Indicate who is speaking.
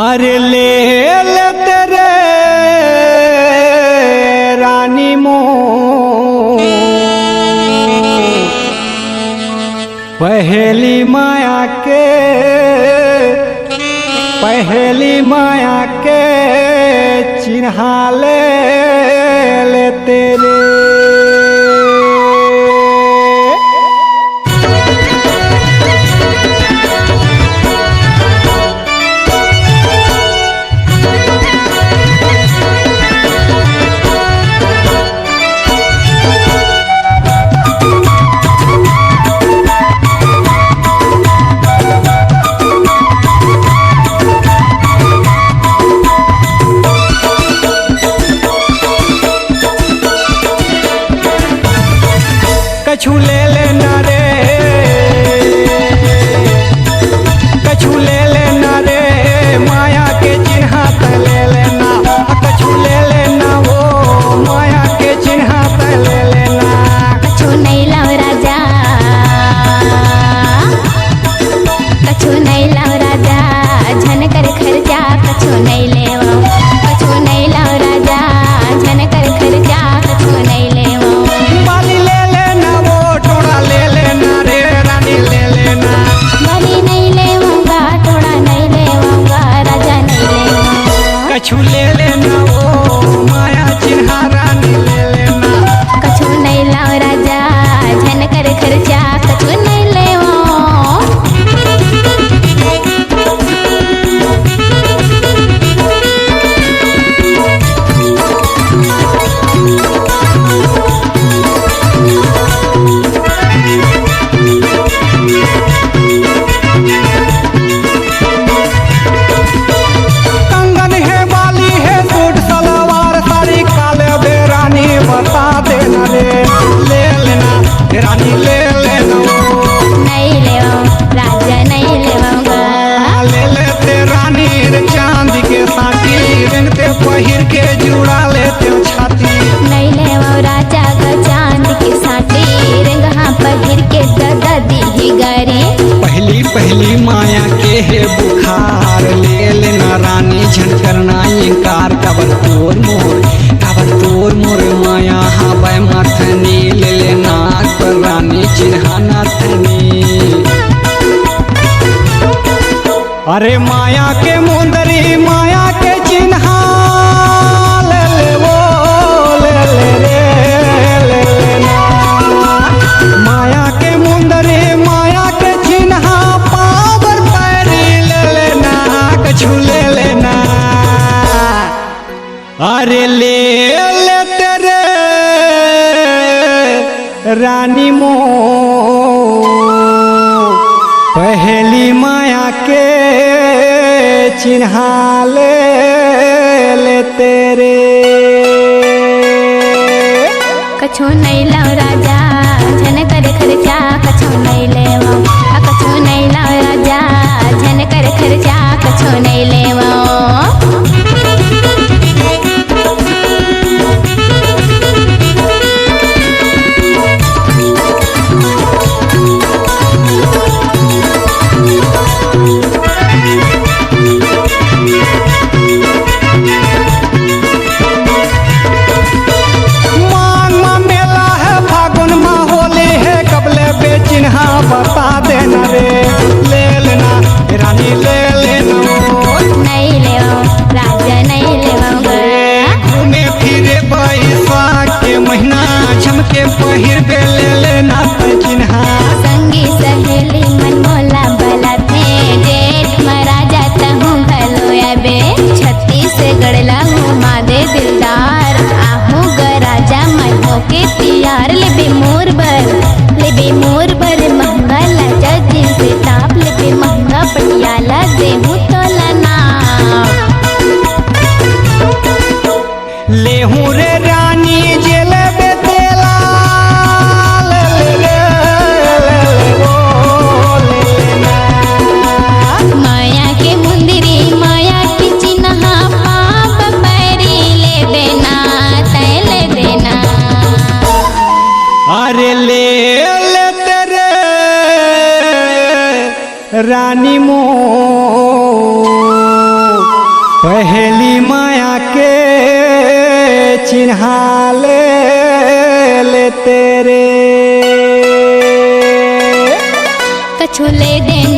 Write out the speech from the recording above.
Speaker 1: अरे ले ले तेरे रानी मो पहली माया के चिन्हा ले ले तेरे कछु ले लेना रे कछु ले लेना रे माया के चिन्हा त ले लेना कछु ले लेना वो माया के चिन्हा त ले लेना
Speaker 2: कछु नहीं लाओ राजा कछु नहीं लाओ राजा झन कर खर्चा कछु नहीं लेवा कछु नहीं लाओ राजा झन कर खर्चा कछु नहीं लेवा
Speaker 1: बाली ले लेना वो टोड़ा ले लेना रे रानी ले लेना
Speaker 2: बाली नहीं लेवाऊंगा थोड़ा नहीं लेवाऊंगा राजा नहीं लेवा
Speaker 1: कछु ले लेना वो माया चिन्हा रानी ले लेना
Speaker 2: कछु नहीं लाओ राजा झन कर खर्चा कछु नहीं लेवा
Speaker 1: कंगन है बाली है सूट सलवार साड़ी काले बेरानी बता देना रे ले लेना रानी ले लेना
Speaker 2: नहीं लेवा राजा नहीं लेवाऊंगा
Speaker 1: ले लेते रानी रे चांदी के साथी रंगते पहिर के जुड़ा लेते छाती
Speaker 2: नहीं लेवा राजा का चांद के साथी रंगहा पहिर के दादा दी गारे
Speaker 1: पहली माया के है बुखार ले लेना रानी झन करना इंकार कबर तोर मोर माया हवाई माथनी ले लेना पर रानी चिन्हा नाथनी अरे माया के मुंदरी माया के चिन्हा ले ले वो ले ले रे ले लेना माया के मुंदरी माया के चिन्हा पावर पैरी ले लेना कछु ले लेना अरे ले ले तेरे रानी मो पहली माया के चिन्हा ले ले तेरे
Speaker 2: कछु नहीं लाओ राजा झन कर खर्चा कछु नहीं लेवा कछु नहीं लाओ राजा झन कर खर्चा कछु नहीं लेवा
Speaker 1: मांग में मेला है फागुन में होली है कबले बेचिन्हा बता देना रे ले लेना रानी ले लेना
Speaker 2: नहीं लेवा राजा नहीं लेवाऊंगा
Speaker 1: घूमे फिरे बैसाख के महीना झमके पहिर के ले लेना चिन्हा
Speaker 2: संगी सहेली मन मोला भला थे जेठ मरा जाता हूँ भलो अबे छत्तीसगढ़ लहू मादे दिलदार आहू ग राजा मन होके तियार लेबे मोर बर महंगा लाजा जींस टाप लेबे महंगा पटियाला देहू तोला नाप
Speaker 1: ले हूँ रे रानी जेले बेतेला ले ले रे ले वो ले लेना
Speaker 2: माया के मुंदरी माया के चिन्हा पाप पैरी ले देना तय ले देना
Speaker 1: अरे ले ले तेरे रानी मो चिन्हा ले लेते रे।
Speaker 2: कछु ले देन